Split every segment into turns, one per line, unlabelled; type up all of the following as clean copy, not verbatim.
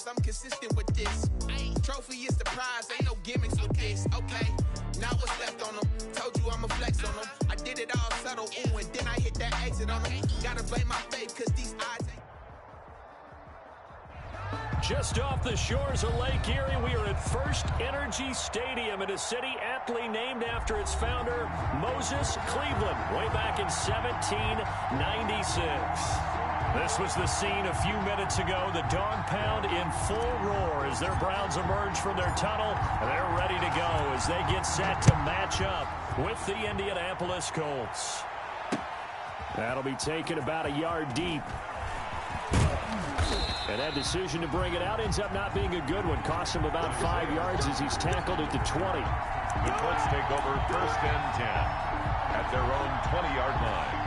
I'm consistent with this. Trophy is the prize, ain't no gimmicks with this. Okay, now what's left on them? Told you I'ma flex on them. I did it all subtle, ooh, and then I hit that exit on them. Gotta blame my faith, cause these odds ain't...
Just off the shores of Lake Erie, we are at First Energy Stadium in a city aptly named after its founder, Moses Cleveland, way back in 1796. This was the scene a few minutes ago. The dog pound in full roar as their Browns emerge from their tunnel. They're ready to go as they get set to match up with the Indianapolis Colts. That'll be taken about a yard deep. And that decision to bring it out ends up not being a good one. Costs him about 5 yards as he's tackled at the 20.
The Colts take over 1st and 10 at their own 20-yard line.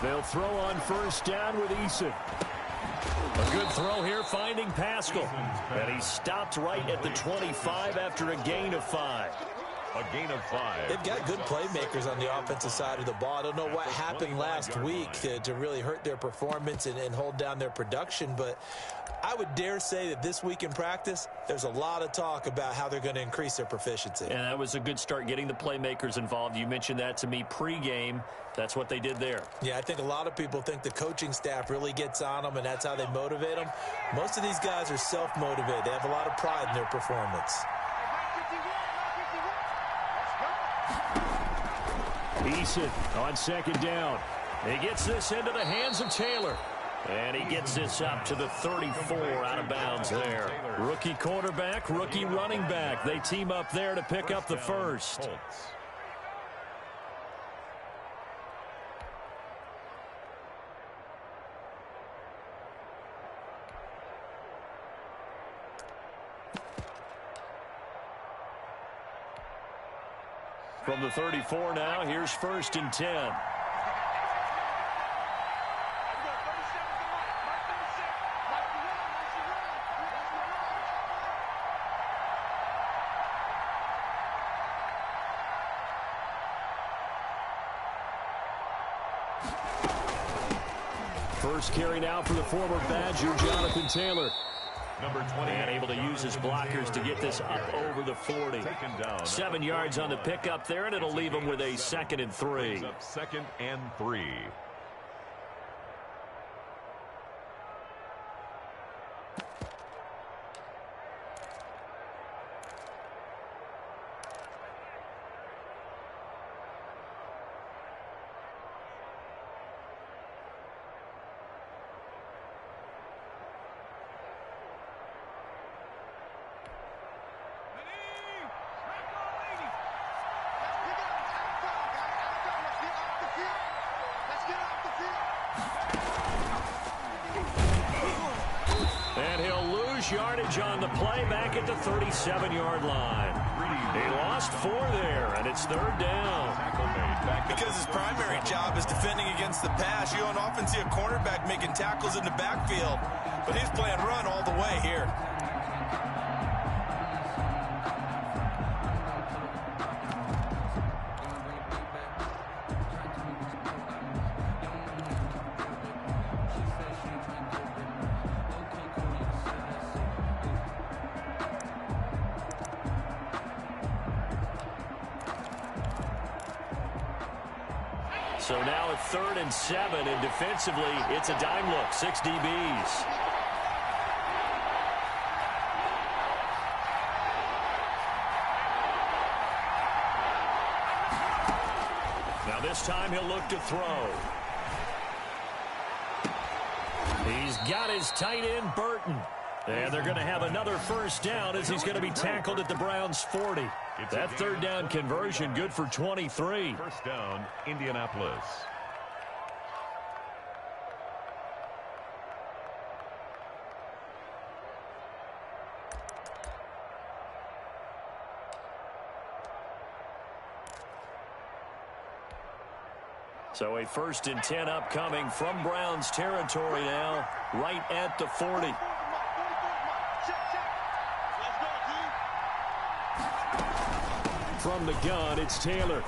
They'll throw on 1st down with Eason. A good throw here, finding Pascal. And he stopped right at the 25 after a gain of 5.
A gain of 5.
They've got good playmakers on the offensive side of the ball. I don't know what happened last week to really hurt their performance and hold down their production, but I would dare say that this week in practice, there's a lot of talk about how they're going to increase their proficiency.
And that was a good start, getting the playmakers involved. You mentioned that to me pregame. That's what they did there.
Yeah, I think a lot of people think the coaching staff really gets on them, and that's how they motivate them. Most of these guys are self-motivated. They have a lot of pride in their performance.
Eason on 2nd down. He gets this into the hands of Taylor. And he gets this up to the 34 out of bounds there. Rookie quarterback, rookie running back. They team up there to pick up the first. From the 34 now, here's 1st and 10. First carry now for the former Badger, Jonathan Taylor.
Number 20.
And able to use his blockers to get this up over the 40. 7 yards on the pickup there, and it'll leave him with a 2nd and 3.
2nd and 3.
And he'll lose yardage on the play back at the 37-yard line. He lost 4 there, and it's 3rd down.
Because his primary job is defending against the pass. You don't often see a cornerback making tackles in the backfield, but he's playing run all the way here.
So now it's 3rd and 7, and defensively, it's a dime look. 6 DBs. Now this time he'll look to throw. He's got his tight end, Burton. And they're going to have another 1st down as he's going to be tackled at the Browns' 40. That 3rd down conversion good for 23.
1st down, Indianapolis.
So a 1st and 10 upcoming from Browns territory now, right at the 40. From the gun, it's Taylor.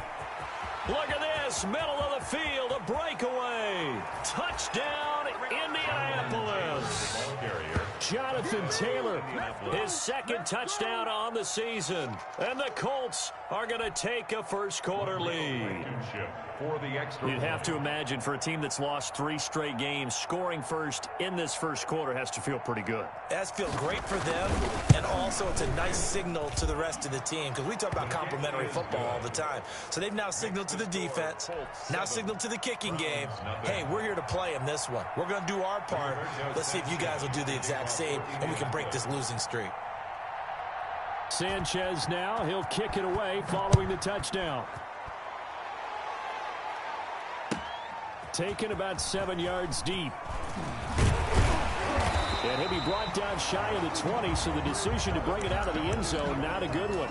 Look at this, middle of the field, a breakaway. Touchdown, Indianapolis. Jonathan Taylor, his 2nd touchdown on the season. And the Colts are going to take a first-quarter lead. You'd have to imagine for a team that's lost 3 straight games, scoring first in this first quarter has to feel pretty good.
That's feel great for them, and also it's a nice signal to the rest of the team because we talk about complementary football all the time. So they've now signaled to the defense, now signaled to the kicking game, hey, we're here to play in this one. We're going to do our part. Let's see if you guys will do the exact same, and we can break this losing streak.
Sanchez now, he'll kick it away following the touchdown. Taken about 7 yards deep. And he'll be brought down shy of the 20, so the decision to bring it out of the end zone, not a good one.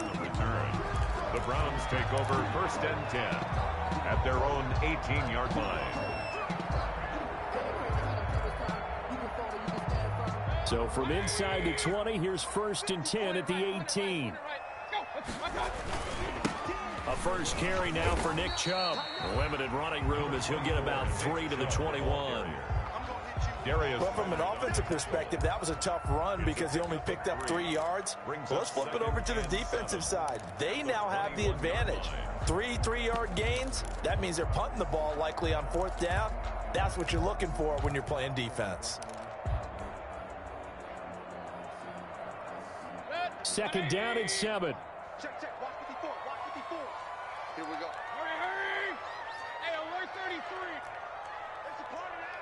The Browns take over 1st and 10 at their own 18-yard line.
So from inside the 20, here's 1st and 10 at the 18. A first carry now for Nick Chubb. Limited running room as he'll get about 3 to the 21.
Well, from an offensive perspective, that was a tough run because he only picked up 3 yards. Well, let's flip it over to the defensive side. They now have the advantage. 3 3-yard gains, that means they're punting the ball likely on 4th down. That's what you're looking for when you're playing defense.
2nd down and 7.
Check. Watch 54. Here we go. Hurry. Hey, alert 33. It's a part of that.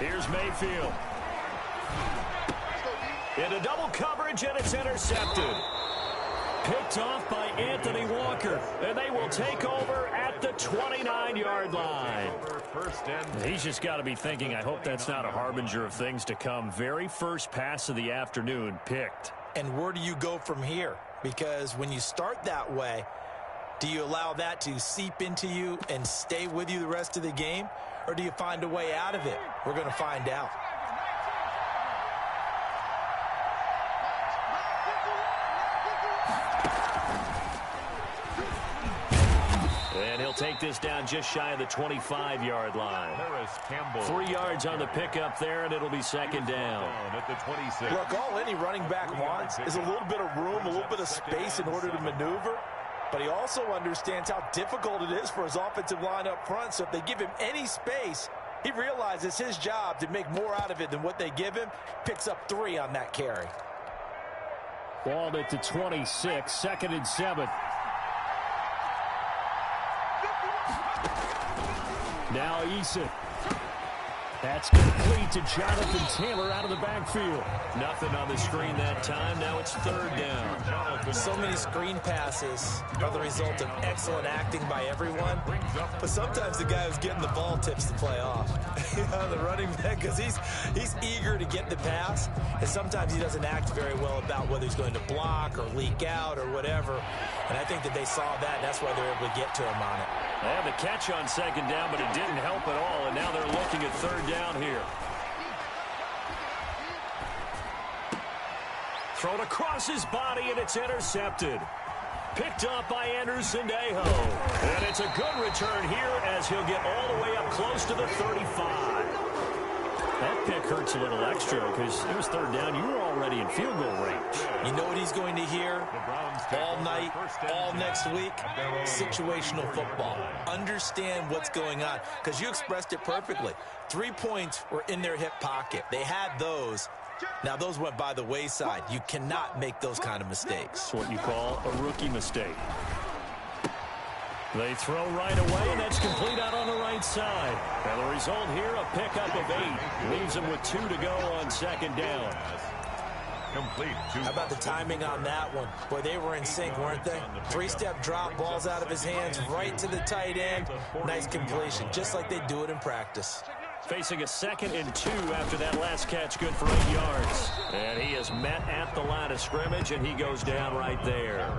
Here's Mayfield. Into double coverage, and it's intercepted. Picked off by Anthony Walker, and they will take over at the 29-yard line. He's just got to be thinking, I hope that's not a harbinger of things to come. Very first pass of the afternoon picked.
And where do you go from here? Because when you start that way, do you allow that to seep into you and stay with you the rest of the game? Or do you find a way out of it? We're going to find out.
And he'll take this down just shy of the 25-yard line. 3 yards on the pickup there, and it'll be 2nd down.
At the 26.
Look, all any running back wants is a little bit of room, a little bit of space in order to maneuver. But he also understands how difficult it is for his offensive line up front. So if they give him any space, he realizes his job to make more out of it than what they give him. Picks up 3 on that carry.
Ball at the 26, 2nd and 7. Now Eason. That's complete to Jonathan Taylor out of the backfield. Nothing on the screen that time. Now it's 3rd down.
So many screen passes are the result of excellent acting by everyone. But sometimes the guy who's getting the ball tips the play off. The running back, because he's eager to get the pass. And sometimes he doesn't act very well about whether he's going to block or leak out or whatever. And I think that they saw that. That's why they're able to get to him on it.
They had the catch on 2nd down, but it didn't help at all. And now they're looking at 3rd down here. Thrown across his body, and it's intercepted. Picked up by Anderson Aho. And it's a good return here as he'll get all the way up close to the 35. That pick hurts a little extra because it was 3rd down. You were already in field goal range.
You know what he's going to hear all night, all next week? Situational football. Understand what's going on because you expressed it perfectly. 3 points were in their hip pocket. They had those. Now, those went by the wayside. You cannot make those kind of mistakes.
It's what you call a rookie mistake. They throw right away, and that's complete out on the right side. And the result here, a pickup of 8. Leaves them with 2 to go on 2nd down.
Complete.
How about the timing on that one? Boy, they were in sync, weren't they? 3-step drop, balls out of his hands, right to the tight end. Nice completion, just like they do it in practice.
Facing a 2nd and 2 after that last catch, good for 8 yards. And he is met at the line of scrimmage, and he goes down right there.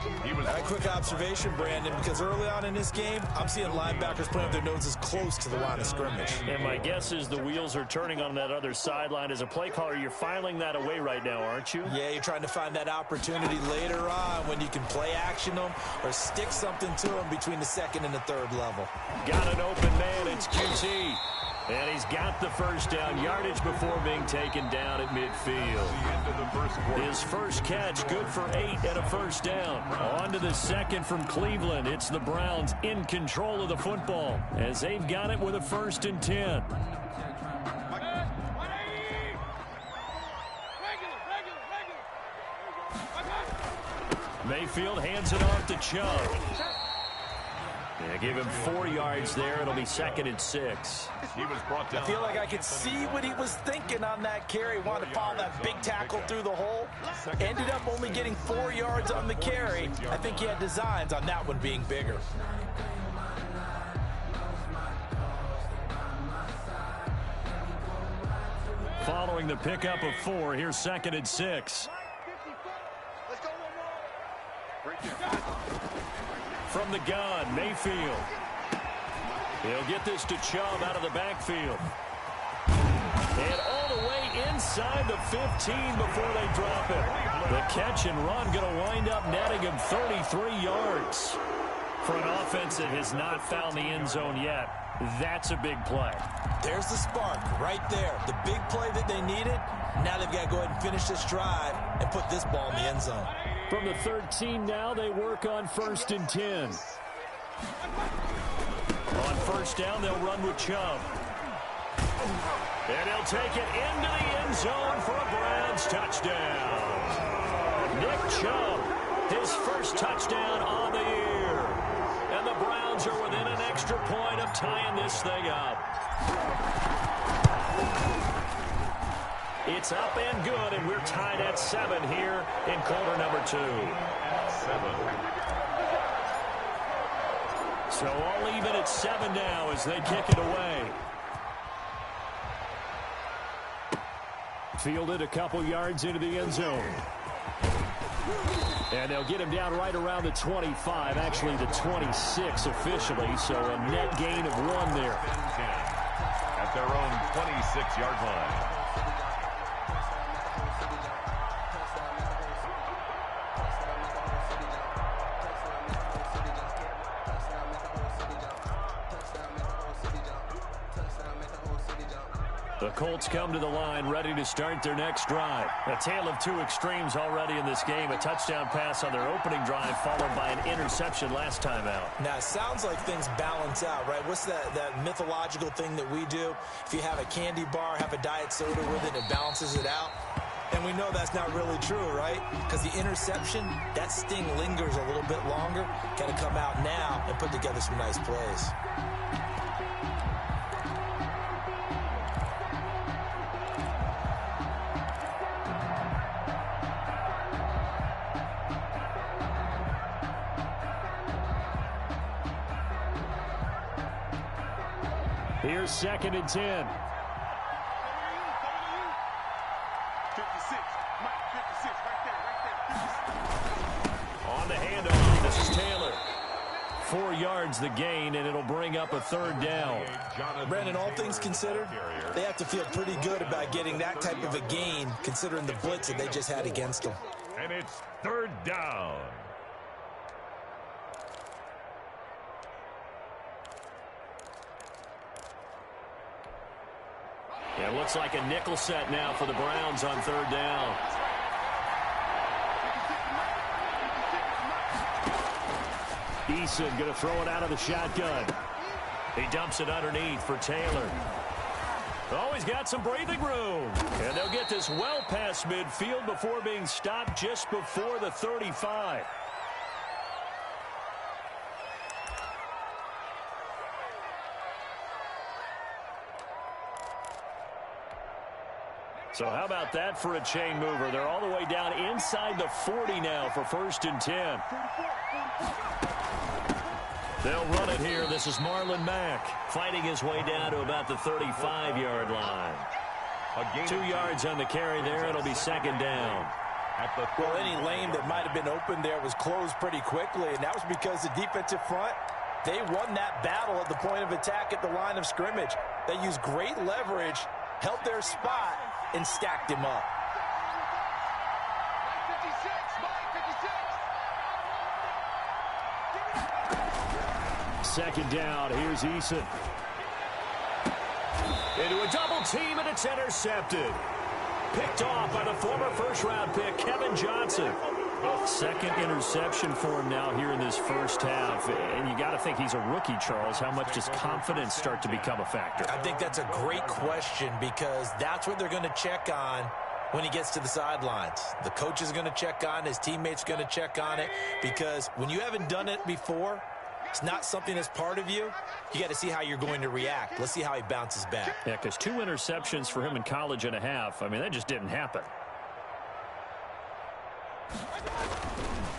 A quick observation, Brandon, because early on in this game, I'm seeing linebackers playing with their noses close to the line of scrimmage.
And my guess is the wheels are turning on that other sideline. As a play caller, you're filing that away right now, aren't you?
Yeah, you're trying to find that opportunity later on when you can play action them or stick something to them between the second and the third level.
Got an open man. It's QT. And he's got the first down yardage before being taken down at midfield. His first catch, good for 8 and a first down. On to the second from Cleveland. It's the Browns in control of the football as they've got it with a 1st and 10. Mayfield hands it off to Chubb. Yeah, give him 4 yards there. It'll be 2nd and 6.
He was brought down.
I feel like I could see what he was thinking on that carry. Wanted to follow that big tackle through the hole. Ended up only getting 4 yards on the carry. I think he had designs on that one being bigger.
Following the pickup of 4, here's 2nd and 6. From the gun, Mayfield. He'll get this to Chubb out of the backfield. And all the way inside the 15 before they drop it. The catch and run going to wind up netting him 33 yards. For an offense that has not found the end zone yet, that's a big play.
There's the spark right there. The big play that they needed. Now they've got to go ahead and finish this drive and put this ball in the end zone.
From the 13 now, they work on 1st and 10. On 1st down, they'll run with Chubb. And he'll take it into the end zone for a Browns touchdown. Nick Chubb, his first touchdown on the year. And the Browns are within an extra point of tying this thing up. It's up and good, and we're tied at 7 here in quarter number 2.
7.
So all even at 7 now as they kick it away. Fielded a couple yards into the end zone. And they'll get him down right around the 25, actually the 26 officially, so a net gain of 1 there.
At their own 26-yard line.
The Colts come to the line ready to start their next drive. A tale of 2 extremes already in this game. A touchdown pass on their opening drive followed by an interception last time out.
Now, it sounds like things balance out, right? What's that mythological thing that we do? If you have a candy bar, have a diet soda with it, it balances it out. And we know that's not really true, right? Because the interception, that sting lingers a little bit longer. Got to come out now and put together some nice plays.
Here's 2nd and 10.
56. Mike, 56. Right there.
On the handoff, this is Taylor. 4 yards the gain, and it'll bring up a 3rd down.
Brandon, all things considered, they have to feel pretty good about getting that type of a gain, considering the blitz that they just had against them.
And it's 3rd down.
It looks like a nickel set now for the Browns on 3rd down. Eason going to throw it out of the shotgun. He dumps it underneath for Taylor. Oh, he's got some breathing room. And they'll get this well past midfield before being stopped just before the 35. So how about that for a chain mover? They're all the way down inside the 40 now for 1st and 10. They'll run it here. This is Marlon Mack fighting his way down to about the 35-yard line. 2 yards on the carry there. It'll be 2nd down.
Well, any lane that might have been open there was closed pretty quickly, and that was because the defensive front, they won that battle at the point of attack at the line of scrimmage. They used great leverage, held their spot, and stacked him up.
Second down, here's Eason. Into a double team, and it's intercepted. Picked off by the former first-round pick, Kevin Johnson. Second interception for him now here in this first half. And you got to think he's a rookie, Charles. How much does confidence start to become a factor?
I think that's a great question because that's what they're going to check on when he gets to the sidelines. The coach is going to check on, his teammates are going to check on it, because when you haven't done it before, it's not something that's part of you. You got to see how you're going to react. Let's see how he bounces back.
Yeah, because 2 interceptions for him in college and a half. I mean, that just didn't happen.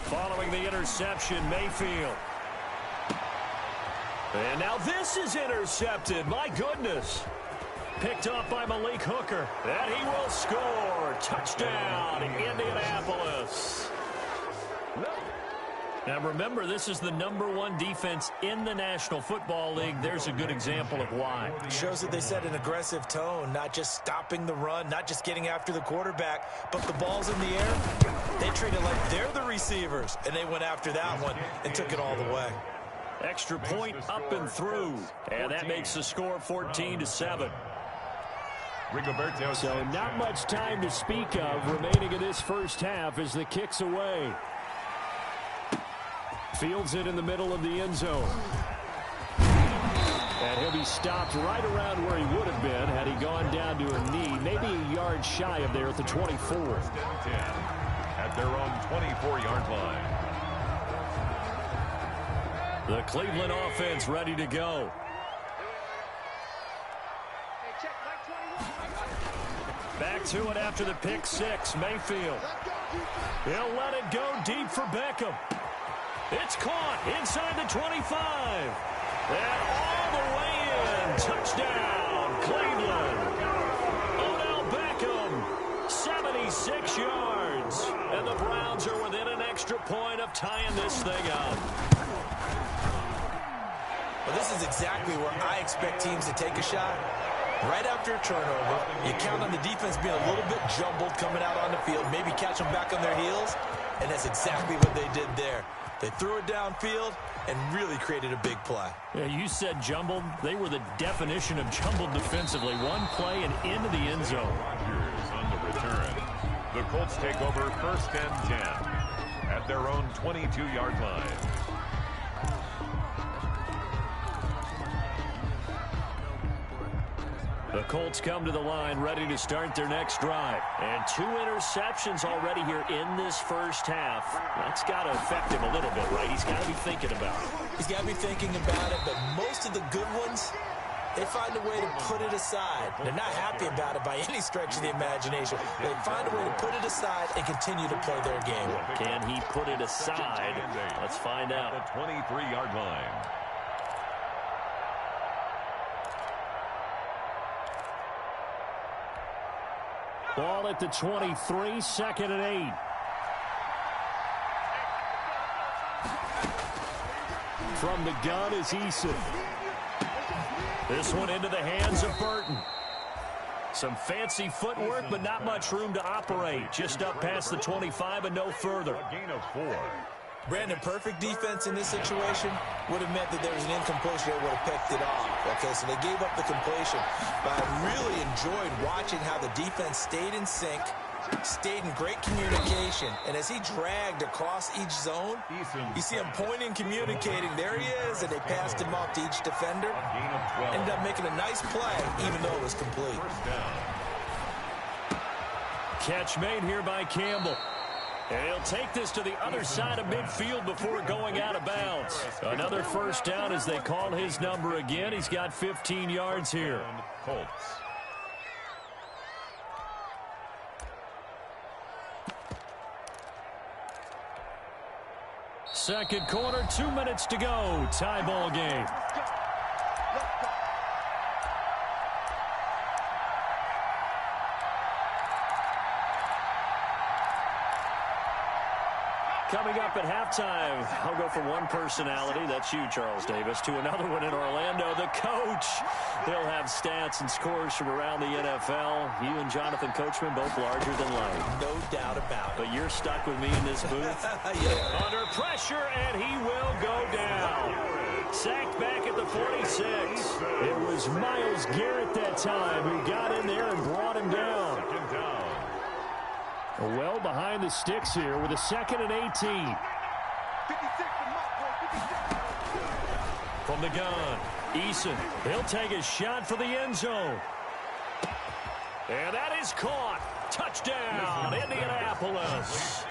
Following the interception, Mayfield. And now this is intercepted. My goodness. Picked off by Malik Hooker. And he will score. Touchdown, Indianapolis. Now remember, this is the #1 defense in the National Football League. There's a good example of why.
It shows that they set an aggressive tone, not just stopping the run, not just getting after the quarterback, but the ball's in the air. They treat it like they're the receivers, and they went after that one and took it all the way.
Extra point up and through, and that makes the score 14-7. So not much time to speak of remaining in this first half as the kick's away. Fields it in the middle of the end zone. And he'll be stopped right around where he would have been had he gone down to a knee, maybe a yard shy of there at the 24.
At their own 24-yard line.
The Cleveland offense ready to go. Back to it after the pick six, Mayfield. He'll let it go deep for Beckham. It's caught inside the 25. And all the way in. Touchdown, Cleveland. Odell Beckham, 76 yards. And the Browns are within an extra point of tying this thing up.
Well, this is exactly where I expect teams to take a shot. Right after a turnover, you count on the defense being a little bit jumbled coming out on the field, maybe catch them back on their heels, and that's exactly what they did there. They threw it downfield and really created a big play.
Yeah, you said jumbled. They were the definition of jumbled defensively. One play and into the end zone.
Rodgers on the return. The Colts take over 1st and 10 at their own 22-yard line.
The Colts come to the line ready to start their next drive. And 2 interceptions already here in this first half. That's got to affect him a little bit, right? He's got to be thinking about it.
He's got to be thinking about it, but most of the good ones, they find a way to put it aside. They're not happy about it by any stretch of the imagination. They find a way to put it aside and continue to play their game.
Can he put it aside? Let's find out.
The 23-yard line.
Ball at the 23, 2nd and 8. From the gun is Eason. This one into the hands of Burton. Some fancy footwork, but not much room to operate. Just up past the 25 and no further.
A gain of 4.
Brandon, perfect defense in this situation would have meant that there was an incompletion that would have picked it off. Okay, so they gave up the completion. But I really enjoyed watching how the defense stayed in sync, stayed in great communication. And as he dragged across each zone, you see him pointing, communicating. There he is, and they passed him off to each defender. Ended up making a nice play, even though it was complete.
Catch made here by Campbell. And he'll take this to the other side of midfield before going out of bounds. Another first down as they call his number again. He's got 15 yards here.
Colts.
Second quarter, 2 minutes to go. Tie ball game. Coming up at halftime, I'll go from one personality, that's you, Charles Davis, to another one in Orlando, the coach. He'll have stats and scores from around the NFL. You and Jonathan Coachman both larger than life.
No doubt about it.
But you're stuck with me in this booth.
Yeah.
Under pressure, and he will go down. Sacked back at the 46. It was Myles Garrett that time who got in there and brought him down. Well behind the sticks here with a 2nd and 18. From the gun, Eason. He'll take a shot for the end zone. And that is caught. Touchdown, Indianapolis.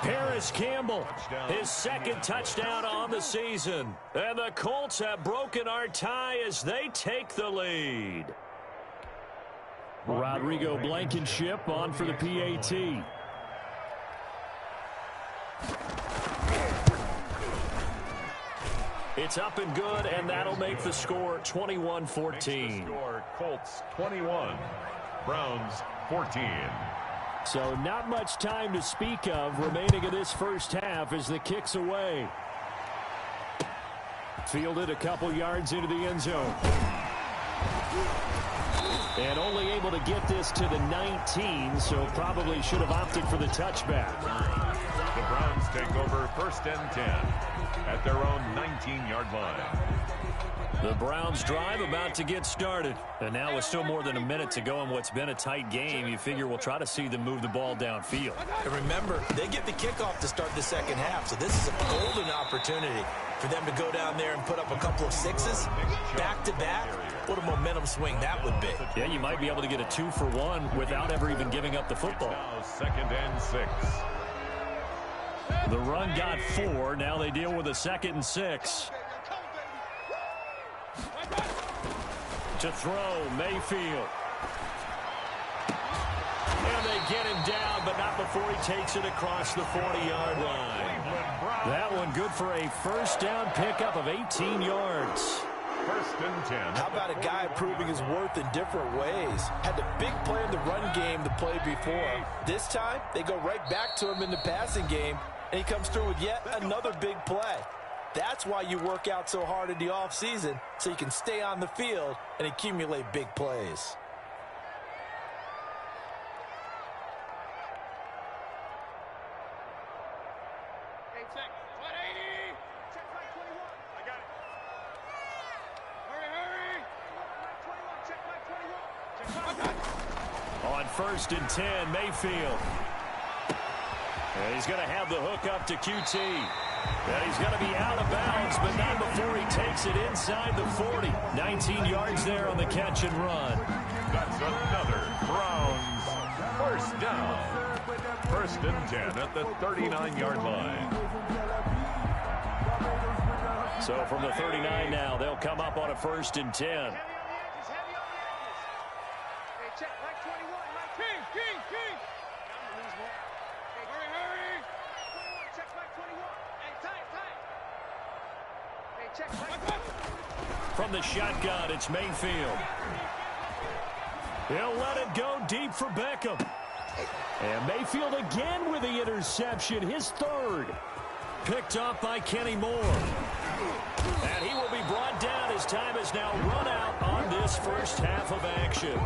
Paris Campbell, his 2nd touchdown on the season. And the Colts have broken our tie as they take the lead. Rodrigo Blankenship on for the PAT. It's up and good, and that'll make the score 21-14.
Colts 21, Browns 14.
So not much time to speak of remaining in this first half as the kick's away. Fielded a couple yards into the end zone. And only able to get this to the 19, so probably should have opted for the touchback.
The Browns take over 1st and 10 at their own 19-yard line.
The Browns drive about to get started. And now with still more than a minute to go in what's been a tight game, you figure we'll try to see them move the ball downfield.
And remember, they get the kickoff to start the second half, so this is a golden opportunity for them to go down there and put up a couple of sixes back-to-back. What a momentum swing that would be.
Yeah, you might be able to get a 2-for-1 without ever even giving up the football.
Now 2nd and 6.
The run got 4. Now they deal with a 2nd and 6. To throw, Mayfield. And they get him down, but not before he takes it across the 40-yard line. That one good for a first down pickup of 18 yards.
1st and 10.
How about a guy proving his worth in different ways? Had the big play in the run game the play before. This time, they go right back to him in the passing game, and he comes through with yet another big play. That's why you work out so hard in the offseason, so you can stay on the field and accumulate big plays.
On 1st and 10, Mayfield. And he's going to have the hook up to QT. And he's going to be out of bounds, but not before he takes it inside the 40. 19 yards there on the catch and run.
That's another Browns first down. 1st and 10 at the 39-yard line.
So from the 39 now, they'll come up on a 1st and 10. From the shotgun, it's Mayfield. He'll let it go deep for Beckham. And Mayfield again with the interception, his 3rd. Picked off by Kenny Moore. And he will be brought down as time has now run out on this first half of action.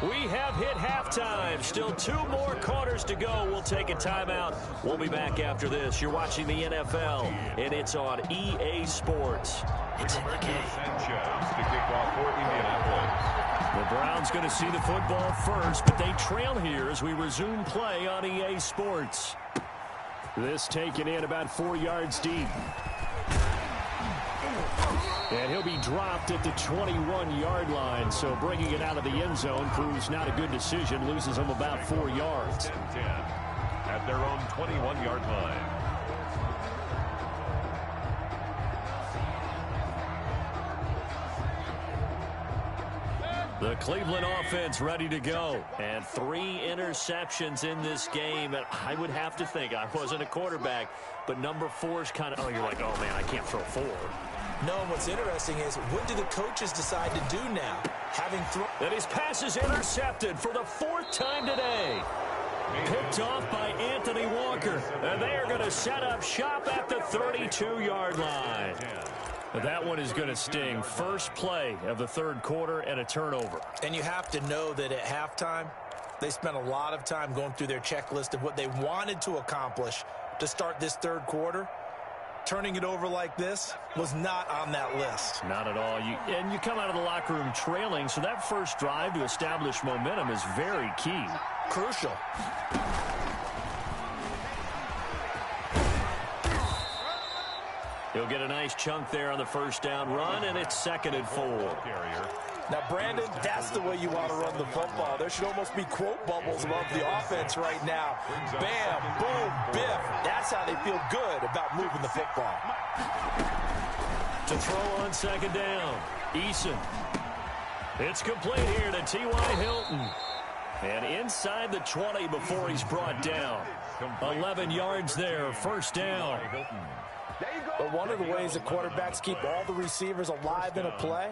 We have hit halftime. Still 2 more quarters to go. We'll take a timeout. We'll be back after this. You're watching the NFL, and it's on EA Sports. It's in the game.
Sanchez to kick off for Indianapolis.
The Browns going to see the football first, but they trail here as we resume play on EA Sports. This taken in about 4 yards deep. And he'll be dropped at the 21-yard line, so bringing it out of the end zone proves not a good decision, loses him about 4 yards.
10 at their own 21-yard line.
The Cleveland offense ready to go. And 3 interceptions in this game. And I would have to think, I wasn't a quarterback, but number 4 is kind of, oh, you're like, oh, man, I can't throw 4.
No, what's interesting is, what do the coaches decide to do now? Having thrown...
And his pass is intercepted for the 4th time today. Picked off by Anthony Walker. And they are going to set up shop at the 32-yard line. That one is going to sting. First play of the 3rd quarter and a turnover.
And you have to know that at halftime, they spent a lot of time going through their checklist of what they wanted to accomplish to start this 3rd quarter. Turning it over like this was not on that list.
Not at all. And you come out of the locker room trailing, so that first drive to establish momentum is very key.
Crucial.
He'll get a nice chunk there on the first down run, and it's 2nd and 4.
Now, Brandon, that's the way you want to run the football. There should almost be quote bubbles above the offense right now. Bam, boom, biff. That's how they feel good about moving the football.
To throw on 2nd down, Eason. It's complete here to T.Y. Hilton. And inside the 20 before he's brought down. 11 yards there, first down.
But one of the ways that quarterbacks keep all the receivers alive in a play,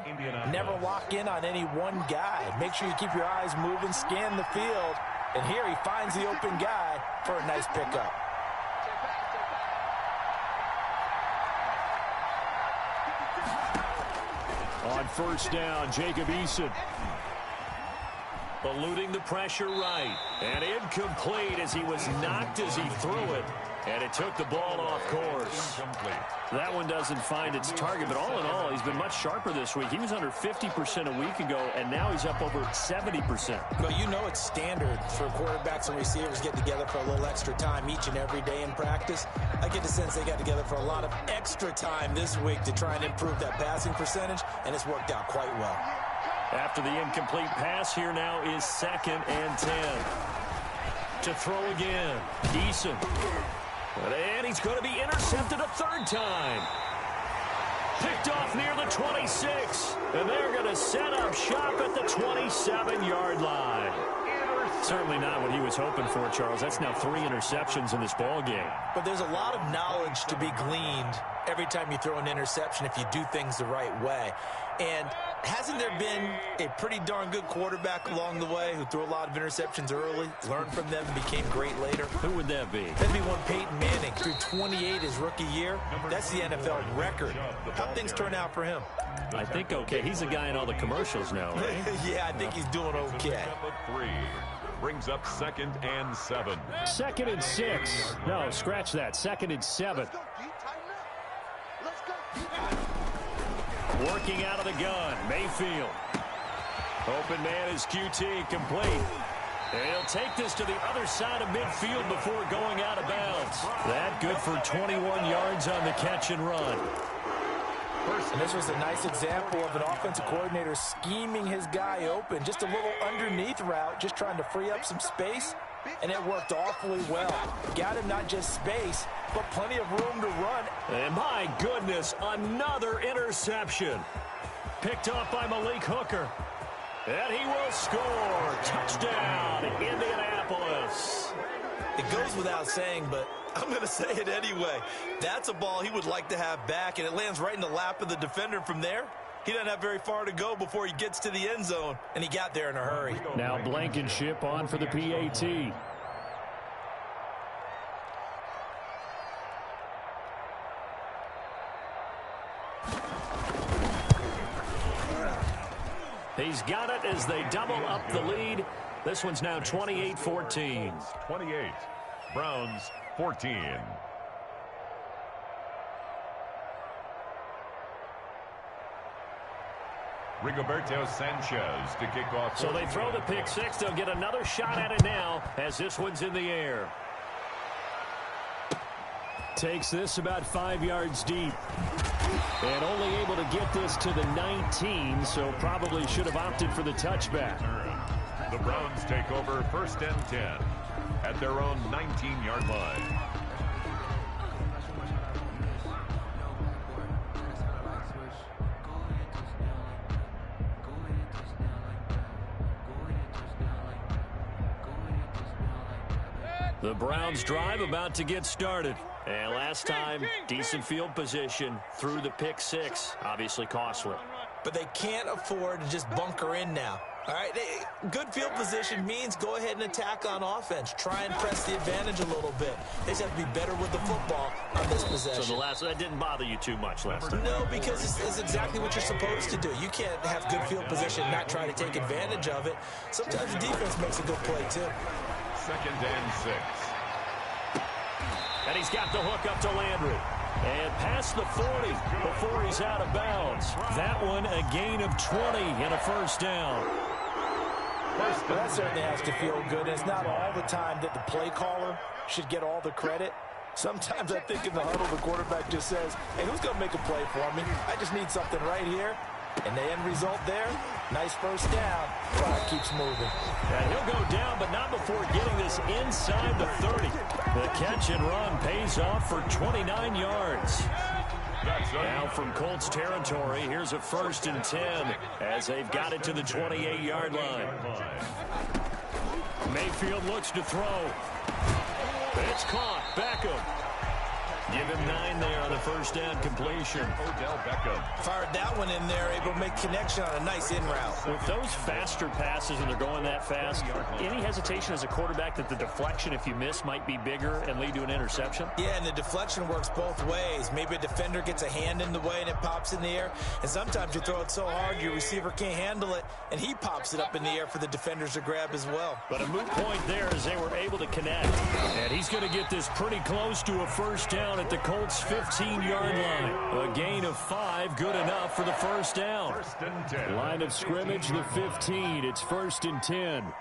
never lock in on any one guy. Make sure you keep your eyes moving, scan the field, and here he finds the open guy for a nice pickup.
On first down, Jacob Eason. Eluding the pressure right. And incomplete as he was knocked as he threw it. And it took the ball off course. That one doesn't find its target, but all in all, he's been much sharper this week. He was under 50% a week ago, and now he's up over 70%.
Well, you know it's standard for quarterbacks and receivers to get together for a little extra time each and every day in practice. I get the sense they got together for a lot of extra time this week to try and improve that passing percentage, and it's worked out quite well.
After the incomplete pass, here now is 2nd and 10. To throw again, Eason. And he's going to be intercepted a 3rd time. Picked off near the 26. And they're going to set up shop at the 27-yard line. Certainly not what he was hoping for, Charles. That's now 3 interceptions in this ball game.
But there's a lot of knowledge to be gleaned every time you throw an interception if you do things the right way. And hasn't there been a pretty darn good quarterback along the way who threw a lot of interceptions early, learned from them, and became great later?
Who would that be?
That'd be one Peyton Manning, threw 28 his rookie year. That's the NFL record. How'd things turn out for him?
I think okay. He's a guy in all the commercials now, right?
Yeah, I think he's doing okay.
3 brings up 2nd and 7.
2nd and 6. No, scratch that. 2nd and 7. Working out of the gun, Mayfield. Open man is QT, complete. And he'll take this to the other side of midfield before going out of bounds. That good for 21 yards on the catch and run.
And this was a nice example of an offensive coordinator scheming his guy open. Just a little underneath route, just trying to free up some space. And it worked awfully well. Got him not just space, but plenty of room to run.
And my goodness, another interception. Picked off by Malik Hooker. And he will score. Touchdown, Indianapolis.
It goes without saying, but I'm going to say it anyway. That's a ball he would like to have back, and it lands right in the lap of the defender from there. He doesn't have very far to go before he gets to the end zone, and he got there in a hurry.
Now Blankenship on for the PAT. He's got it as they double up the lead. This one's now 28-14.
28. Browns 14. Rigoberto Sanchez to kick off.
So they throw the pick six. They'll get another shot at it now as this one's in the air. Takes this about 5 yards deep. And only able to get this to the 19, so probably should have opted for the touchback.
The Browns take over 1st and 10 at their own 19-yard line.
The Browns drive about to get started. And last time, decent field position through the pick six. Obviously costly.
But they can't afford to just bunker in now. All right, good field position means go ahead and attack on offense. Try and press the advantage a little bit. They just have to be better with the football on this possession.
So that didn't bother you too much last time?
No, because it's exactly what you're supposed to do. You can't have good field position and not try to take advantage of it. Sometimes the defense makes a good play, too.
2nd and 6.
And he's got the hook up to Landry. And past the 40 before he's out of bounds. That one a gain of 20 and a first down.
Well, that certainly has to feel good. It's not all the time that the play caller should get all the credit. Sometimes I think in the huddle, the quarterback just says, hey, who's going to make a play for me? I just need something right here. And the end result there, nice first down. Clock keeps moving.
And he'll go down, but not before getting this inside the 30. The catch and run pays off for 29 yards. Now from Colts territory, here's a 1st and 10 as they've got it to the 28-yard line. Mayfield looks to throw. It's caught. Beckham. Give him 9 there on the first down completion.
Odell Beckham
fired that one in there, able to make connection on a nice in route.
With those faster passes and they're going that fast, any hesitation as a quarterback that the deflection, if you miss, might be bigger and lead to an interception?
Yeah, and the deflection works both ways. Maybe a defender gets a hand in the way and it pops in the air. And sometimes you throw it so hard your receiver can't handle it, and he pops it up in the air for the defenders to grab as well.
But a moot point there as they were able to connect. And he's going to get this pretty close to a first down at the Colts' 15-yard line. A gain of 5, good enough for the first down.
1st and 10.
Line of scrimmage, the 15. It's 1st and 10.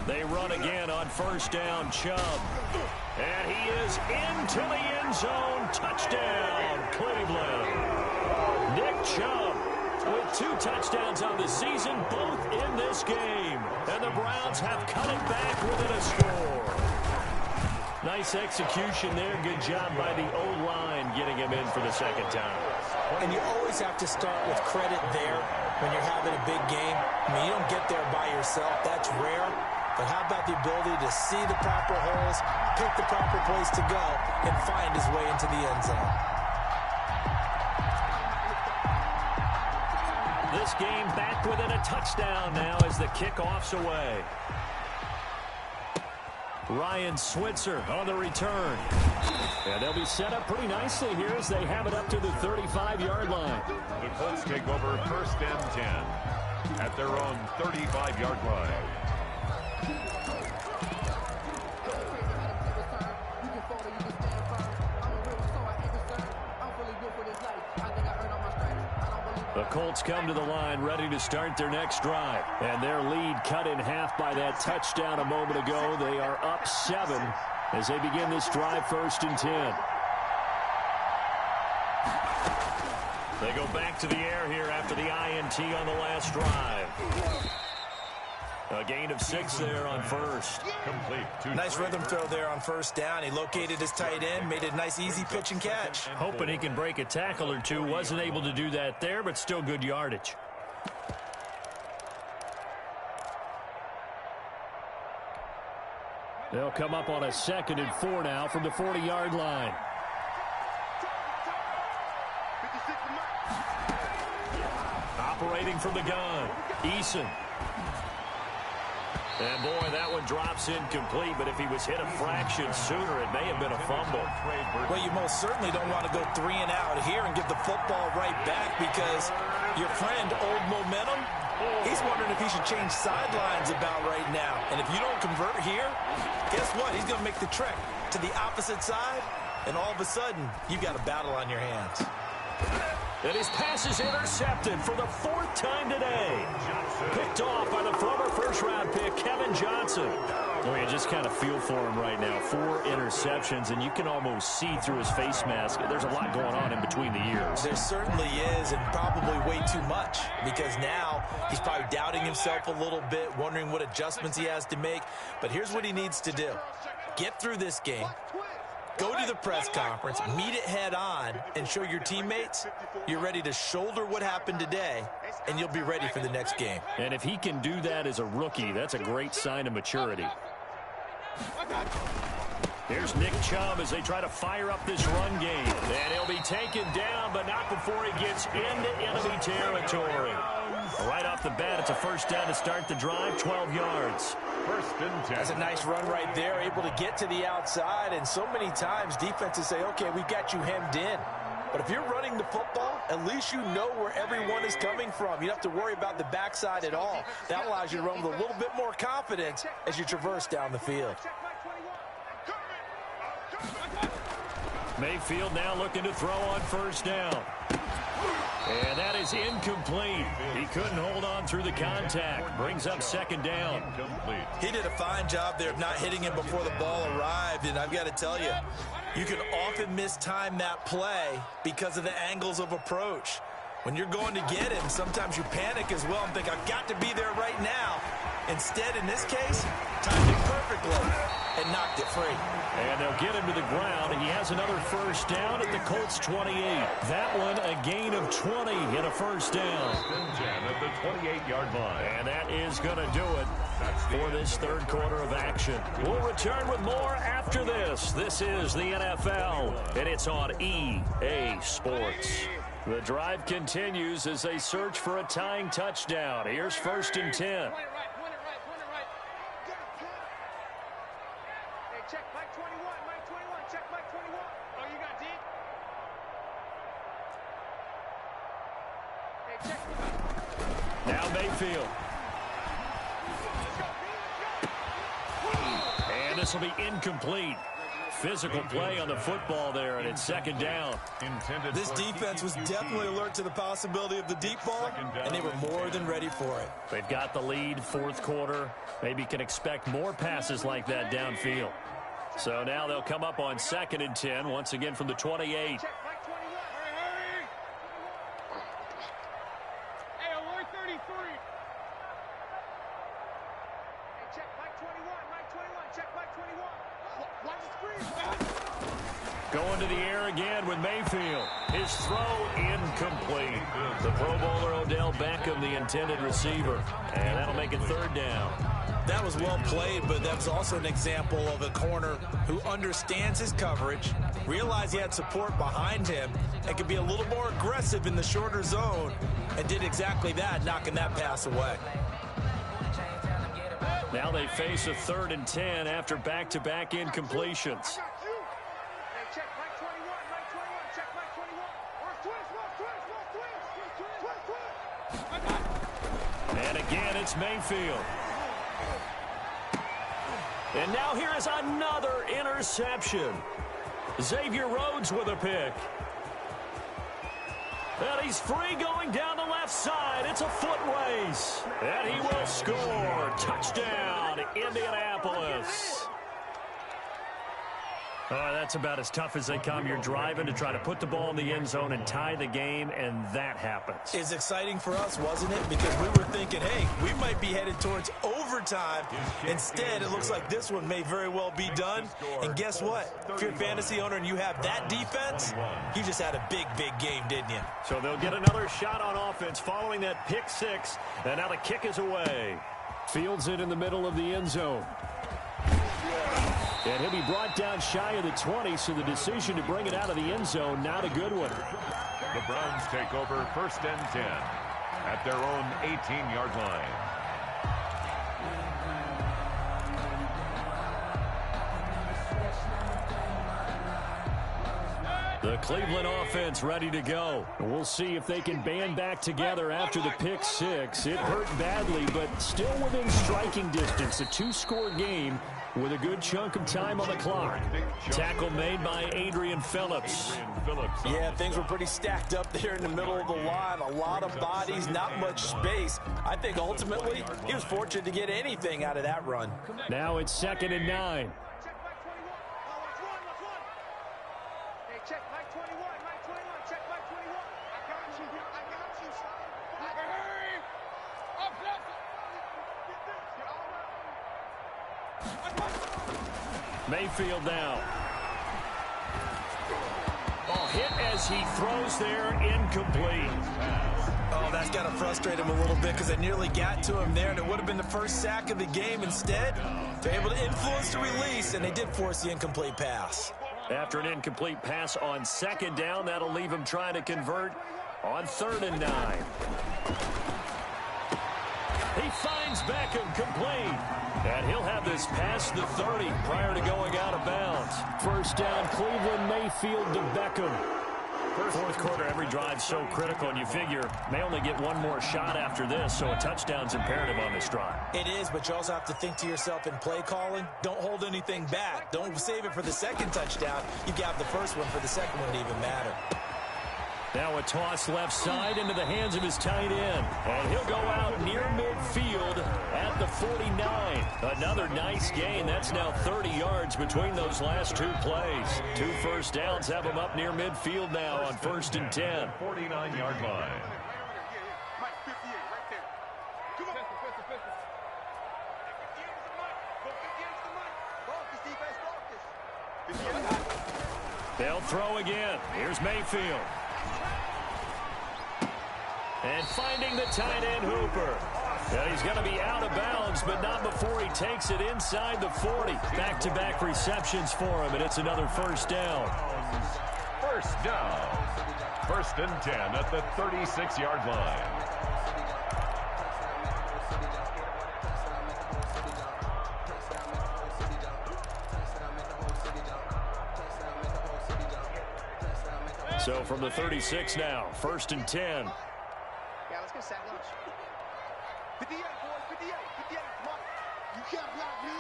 They run again on first down, Chubb. And he is into the end zone. Touchdown, Cleveland. Nick Chubb with 2 touchdowns on the season, both in this game. And the Browns have cut it back within a score. Nice execution there. Good job by the O-line getting him in for the second time.
And you always have to start with credit there when you're having a big game. I mean, you don't get there by yourself. That's rare. But how about the ability to see the proper holes, pick the proper place to go, and find his way into the end zone?
This game back within a touchdown now as the kickoff's away. Ryan Switzer on the return. And they'll be set up pretty nicely here as they have it up to the 35-yard line.
The Colts take over 1st and 10 at their own 35-yard line.
The Colts come to the line ready to start their next drive. And their lead cut in half by that touchdown a moment ago. They are up 7 as they begin this drive 1st and 10. They go back to the air here after the INT on the last drive. A gain of 6 there on first.
Complete.
Nice rhythm throw there on first down. He located his tight end, made it a nice easy pitch and catch.
Hoping he can break a tackle or two. Wasn't able to do that there, but still good yardage. They'll come up on a 2nd and 4 now from the 40-yard line. Operating from the gun, Eason. And boy, that one drops incomplete, but if he was hit a fraction sooner, it may have been a fumble.
Well, you most certainly don't want to go 3 and out here and give the football right back, because your friend, Old Momentum, he's wondering if he should change sidelines about right now. And if you don't convert here, guess what? He's going to make the trek to the opposite side, and all of a sudden, you've got a battle on your hands.
And his pass is intercepted for the 4th time today. Picked off by the former first-round pick, Kevin Johnson. Well, you just kind of feel for him right now. 4 interceptions, and you can almost see through his face mask. There's a lot going on in between the ears.
There certainly is, and probably way too much, because now he's probably doubting himself a little bit, wondering what adjustments he has to make. But here's what he needs to do. Get through this game,
Go to the press conference, meet it head on, and show your teammates you're ready to shoulder what happened today, and you'll be ready for the next game.
And if he can do that as a rookie, that's a great sign of maturity. Here's Nick Chubb as they try to fire up this run game. And he'll be taken down, but not before he gets into enemy territory. Right off the bat, it's a first down to start the drive, 12 yards.
First and 10.
That's a nice run right there, able to get to the outside. And so many times defenses say, okay, we've got you hemmed in. But if you're running the football, at least you know where everyone is coming from. You don't have to worry about the backside at all. That allows you to run with a little bit more confidence as you traverse down the field.
Mayfield now looking to throw on first down. And that is incomplete. He couldn't hold on through the contact. Brings up second down.
He did a fine job there of not hitting him before the ball arrived, and I've got to tell you, you can often mistime that play because of the angles of approach. When you're going to get him, sometimes you panic as well and think, I've got to be there right now. Instead, in this case, timed it perfectly and knocked it free.
And they'll get him to the ground. He has another first down at the Colts 28. That one a gain of 20 and a first down.
First and 10 at the 28-yard line.
And that is going to do it for this third quarter of action. We'll return with more after this. This is the NFL, and it's on EA Sports. The drive continues as they search for a tying touchdown. Here's first and 10.
Check Mike 21, Mike 21, check Mike 21. Oh, you got deep? Hey, check.
Now Mayfield. And this will be incomplete. Physical play on the football there, and it's second down.
This defense was definitely alert to the possibility of the deep ball, and they were more than ready for it.
They've got the lead, fourth quarter. Maybe can expect more passes like that downfield. So now they'll come up on second and 10, once again from the 28.
Check Mike 21. Hurry. Hey, alert 33. Hey, check Mike 21, Mike 21, check Mike 21. Watch the screen.
Going to the air again with Mayfield. His throw incomplete. The Pro Bowler Odell Beckham, the intended receiver. And that'll make it third down.
That was well played, but that was also an example of a corner who understands his coverage, realized he had support behind him, and could be a little more aggressive in the shorter zone, and did exactly that, knocking that pass away.
Now they face a third and 10 after back-to-back incompletions.
Check Mike 21, Mike 21, check Mike 21.
And again, it's Mayfield. And now here is another interception. Xavier Rhodes with a pick. And he's free going down the left side. It's a foot race. And he will score. Touchdown, Indianapolis. That's about as tough as they come. You're driving to try to put the ball in the end zone and tie the game, and that happens.
It's exciting for us, wasn't it? Because we were thinking, hey, we might be headed towards overtime. Instead, it looks like this one may very well be done. And guess what? If you're a fantasy owner and you have that defense, you just had a big, big game, didn't you?
So they'll get another shot on offense following that pick six, and now the kick is away. Fields it in the middle of the end zone. And he'll be brought down shy of the 20, so the decision to bring it out of the end zone, not a good one.
The Browns take over first and 10 at their own 18-yard line.
The Cleveland offense ready to go. We'll see if they can band back together after the pick six. It hurt badly, but still within striking distance. A two-score game with a good chunk of time on the clock. Tackle made by Adrian Phillips.
Yeah, things were pretty stacked up there in the middle of the line. A lot of bodies, not much space. I think ultimately he was fortunate to get anything out of that run.
Now it's second and 9.
Check Mike 21, Mike 21, check Mike 21. I got you, son. Hurry! Up,
Mayfield now. hit as he throws there, incomplete.
Oh, that's got to frustrate him a little bit because they nearly got to him there, and it would have been the first sack of the game. Instead, they're able to influence the release, and they did force the incomplete pass.
After an incomplete pass on second down, that'll leave him trying to convert on 3rd and 9. He finds Beckham complete. And he'll have this past the 30 prior to going out of bounds. First down, Cleveland, Mayfield to Beckham. Fourth quarter, every drive so critical, and you figure may only get one more shot after this, so a touchdown's imperative on this drive.
It is, but you also have to think to yourself in play calling, don't hold anything back. Don't save it for the second touchdown. You got the first one for the second one to even matter.
Now a toss left side into the hands of his tight end. And he'll go out near midfield at the 49. Another nice gain. That's now 30 yards between those last two plays. 2 first downs have him up near midfield now on 1st and 10.
49-yard line.
They'll throw again. Here's Mayfield. And finding the tight end, Hooper. And he's going to be out of bounds, but not before he takes it inside the 40. Back-to-back receptions for him, and it's another first down.
First down. 1st and 10 at the 36-yard line.
So from the 36 now, 1st and 10.
Yeah, let's get sack lunch. 58, boys, 58, 58. Come on. You can't block me.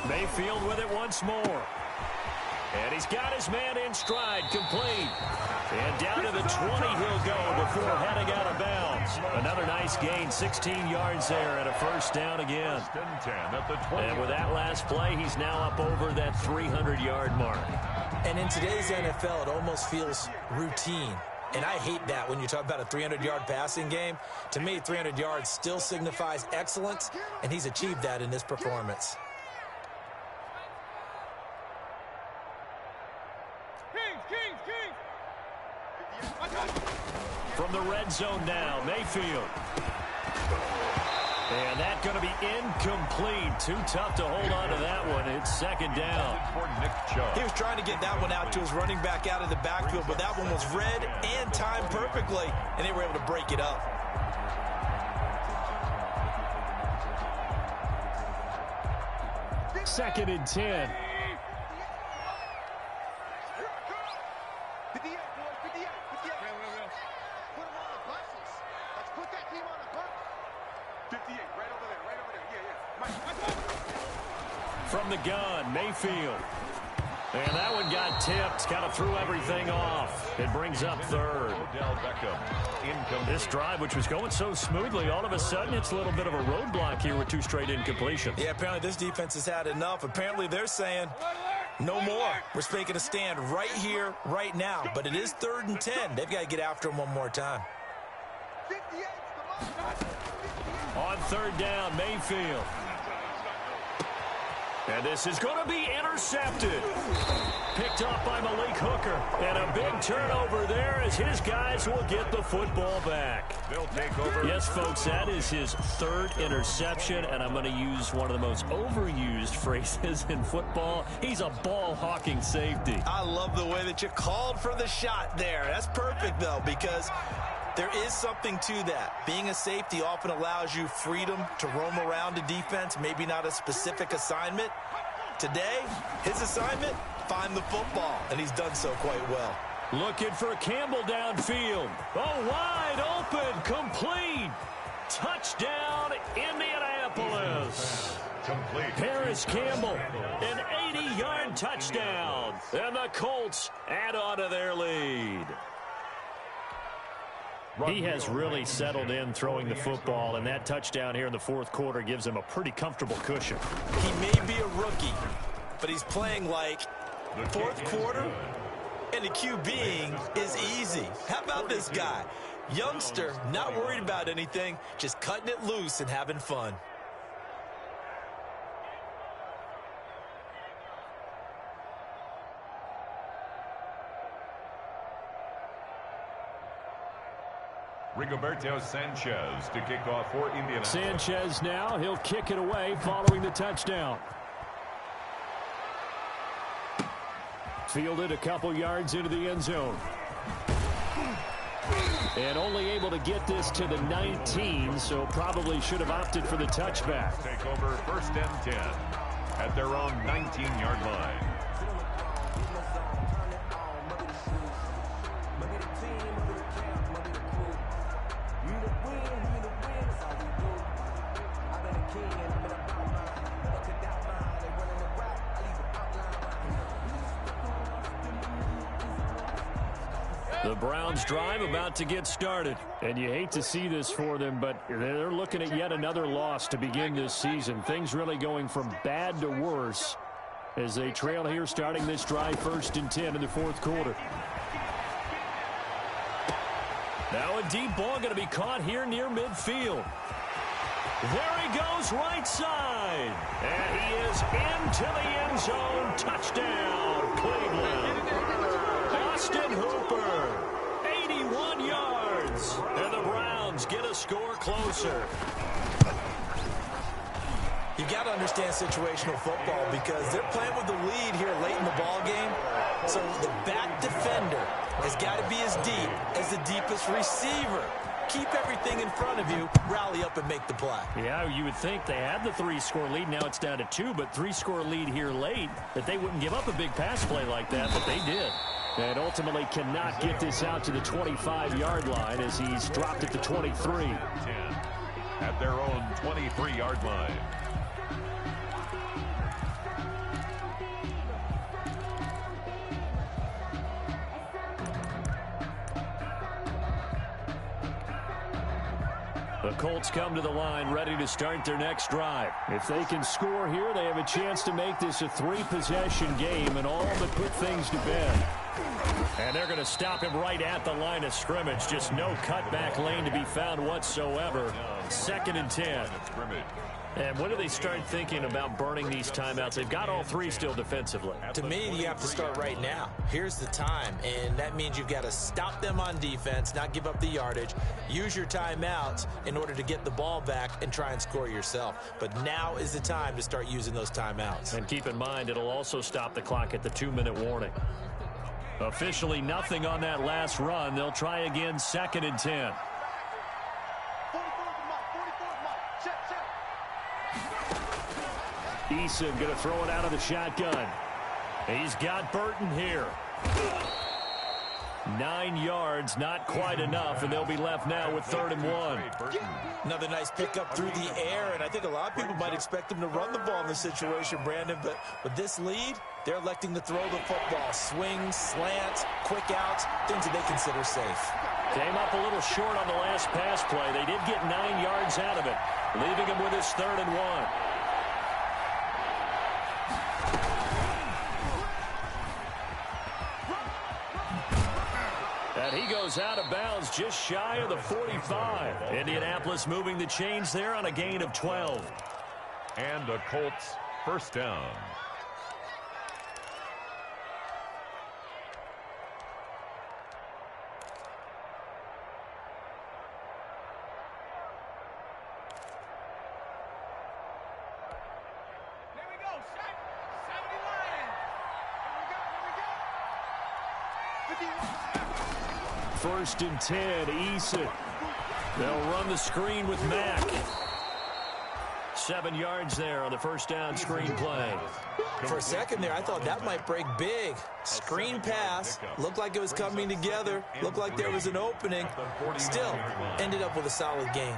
Mayfield with it once more. And he's got his man in stride, complete. And down to the 20 he'll go before heading out of bounds. Another nice gain, 16 yards there, and a first down again.
1st and 10 at the 20.
And with that last play, he's now up over that 300-yard mark.
And in today's NFL, it almost feels routine. And I hate that when you talk about a 300-yard passing game. To me, 300 yards still signifies excellence, and he's achieved that in this performance.
From the red zone now, Mayfield. And that's going to be incomplete. Too tough to hold on to that one. It's 2nd down.
He was trying to get that one out to his running back out of the backfield, but that one was read and timed perfectly, and they were able to break it up.
Second and 10.
58, boys, 58, 58. Put him on the buses. Let's put that team on the bus. 58, right over there, right over there. Yeah, yeah.
From the gun, Mayfield. And that one got tipped, kind of threw everything off. It brings up 3rd. This drive, which was going so smoothly, all of a sudden it's a little bit of a roadblock here with 2 straight incompletions.
Yeah, apparently this defense has had enough. Apparently they're saying no more. We're making a stand right here, right now. But it is 3rd and 10. They've got to get after him one more time.
58, come on.
On 3rd down, Mayfield. And this is going to be intercepted. Picked off by Malik Hooker. And a big turnover there as his guys will get the football back.
They'll take over.
Yes, folks, that is his 3rd interception, and I'm going to use one of the most overused phrases in football. He's a ball-hawking safety.
I love the way that you called for the shot there. That's perfect, though, because there is something to that. Being a safety often allows you freedom to roam around a defense, maybe not a specific assignment. Today, his assignment, find the football, and he's done so quite well.
Looking for Campbell downfield. Oh, wide open, complete. Touchdown, Indianapolis.
Complete.
Paris Campbell, an 80-yard touchdown. And the Colts add on to their lead. He has really settled in throwing the football, and that touchdown here in the 4th quarter gives him a pretty comfortable cushion.
He may be a rookie, but he's playing like 4th quarter, and the QBing is easy. How about this guy? Youngster, not worried about anything, just cutting it loose and having fun.
Rigoberto Sanchez to kick off for Indianapolis.
Sanchez now, he'll kick it away following the touchdown. Fielded a couple yards into the end zone. And only able to get this to the 19, so probably should have opted for the touchback.
Take over 1st and 10 at their own 19-yard line.
The Browns drive about to get started. And you hate to see this for them, but they're looking at yet another loss to begin this season. Things really going from bad to worse as they trail here starting this drive 1st and 10 in the 4th quarter. Now a deep ball going to be caught here near midfield. There he goes right side. And he is into the end zone. Touchdown, Cleveland. Austin Hooper, 81 yards, and the Browns get a score closer.
You got to understand situational football because they're playing with the lead here late in the ball game. So the back defender has got to be as deep as the deepest receiver. Keep everything in front of you, rally up and make the play.
Yeah, you would think they had the 3-score lead. Now it's down to 2, but 3-score lead here late, that they wouldn't give up a big pass play like that, but they did. And ultimately cannot get this out to the 25-yard line as he's dropped at the 23.
10 at their own 23-yard line.
The Colts come to the line ready to start their next drive. If they can score here, they have a chance to make this a 3-possession game and all but put things to bed. And they're going to stop him right at the line of scrimmage. Just no cutback lane to be found whatsoever. 2nd and 10. And when do they start thinking about burning these timeouts? They've got all 3 still defensively.
To me, you have to start right now. Here's the time, and that means you've got to stop them on defense, not give up the yardage, use your timeouts in order to get the ball back and try and score yourself. But now is the time to start using those timeouts.
And keep in mind, it'll also stop the clock at the 2-minute warning. Officially nothing on that last run. They'll try again 2nd and 10. Eason going to throw it out of the shotgun. He's got Burton here. 9 yards, not quite enough, and they'll be left now with 3rd and 1.
Another nice pickup through the air, and I think a lot of people might expect them to run the ball in this situation, Brandon, but with this lead, they're electing to throw the football. Swings, slants, quick outs, things that they consider safe.
Came up a little short on the last pass play. They did get 9 yards out of it, leaving him with his 3rd and 1. And he goes out of bounds just shy of the 45. Indianapolis moving the chains there on a gain of 12.
And a Colts 1st down.
First and 10, Eason. They'll run the screen with Mack. 7 yards there on the 1st down screen play.
For a second there, I thought that might break big. Screen pass. Looked like it was coming together. Looked like there was an opening. Still, ended up with a solid gain.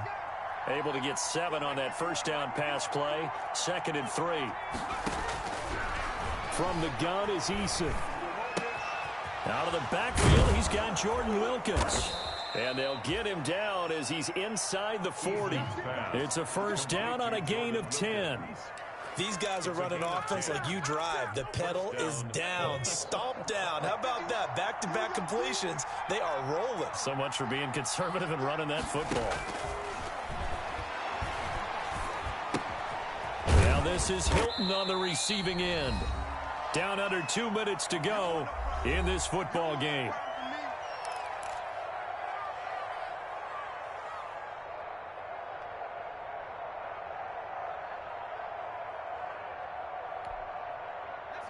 Able to get 7 on that 1st down pass play. 2nd and 3. From the gun is Eason. Out of the backfield, he's got Jordan Wilkins. And they'll get him down as he's inside the 40. It's a 1st down on a gain of 10.
These guys are running offense like you drive. The pedal is down, stomp down. How about that? Back-to-back completions. They are rolling.
So much for being conservative and running that football. Now this is Hilton on the receiving end. Down under 2 minutes to go in this football game.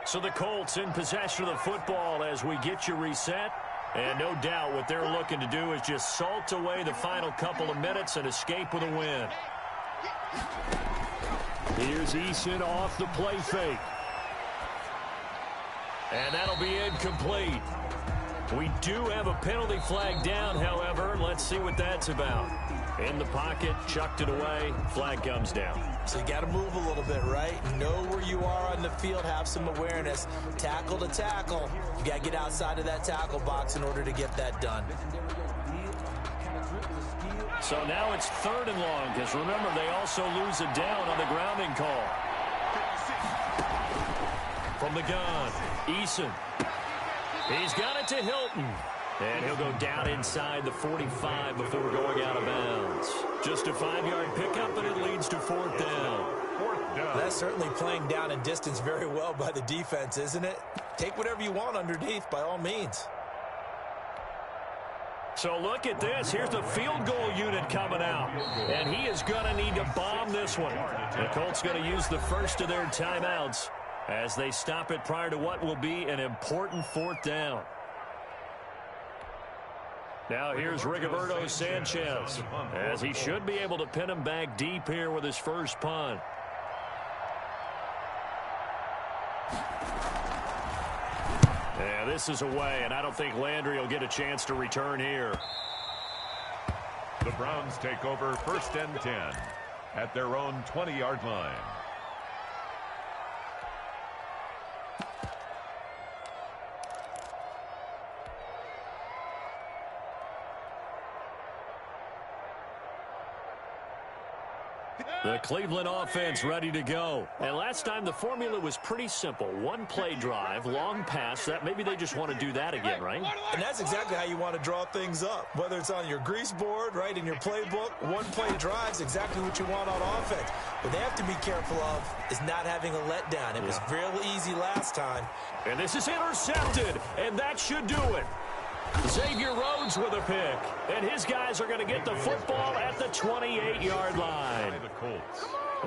So the Colts in possession of the football as we get you reset. And no doubt what they're looking to do is just salt away the final couple of minutes and escape with a win. Here's Eason off the play fake. And that'll be incomplete. We do have a penalty flag down, however. Let's see what that's about. In the pocket, chucked it away, flag comes down.
So you got to move a little bit, right? Know where you are on the field, have some awareness. Tackle to tackle. You got to get outside of that tackle box in order to get that done.
So now it's 3rd and long, because remember, they also lose a down on the grounding call. From the gun, Eason. He's got it to Hilton. And he'll go down inside the 45 before going out of bounds. Just a 5-yard pickup, and it leads to 4th down.
That's certainly playing down in distance very well by the defense, isn't it? Take whatever you want underneath, by all means.
So look at this. Here's the field goal unit coming out. And he is going to need to bomb this one. The Colts going to use the first of their timeouts as they stop it prior to what will be an important 4th down. Now here's Rigoberto Sanchez, as he should be able to pin him back deep here with his first punt. Yeah, this is away, and I don't think Landry will get a chance to return here.
The Browns take over 1st and 10 at their own 20-yard line.
The Cleveland offense ready to go. And last time the formula was pretty simple. One play drive, long pass. That maybe they just want to do that again, right?
And that's exactly how you want to draw things up. Whether it's on your grease board, right, in your playbook, one play drive's exactly what you want on offense. What they have to be careful of is not having a letdown. It was real easy last time.
And this is intercepted, and that should do it. Xavier Rhodes with a pick, and his guys are going to get the football at the 28-yard line.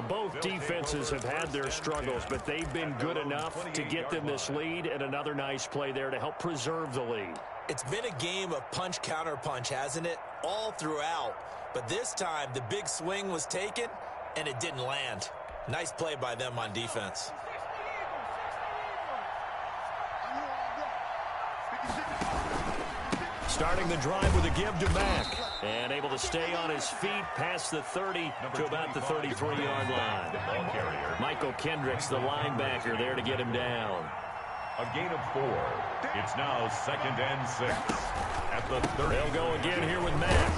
Both defenses have had their struggles, but they've been good enough to get them this lead, and another nice play there to help preserve the lead.
It's been a game of punch-counter-punch, hasn't it? All throughout. But this time, the big swing was taken, and it didn't land. Nice play by them on defense.
Starting the drive with a give to Mack. And able to stay on his feet past the 30 to about the 33-yard line. Michael Kendricks, the linebacker, there to get him down.
A gain of 4. It's now 2nd and 6 at the 30.
They'll go again here with Mack.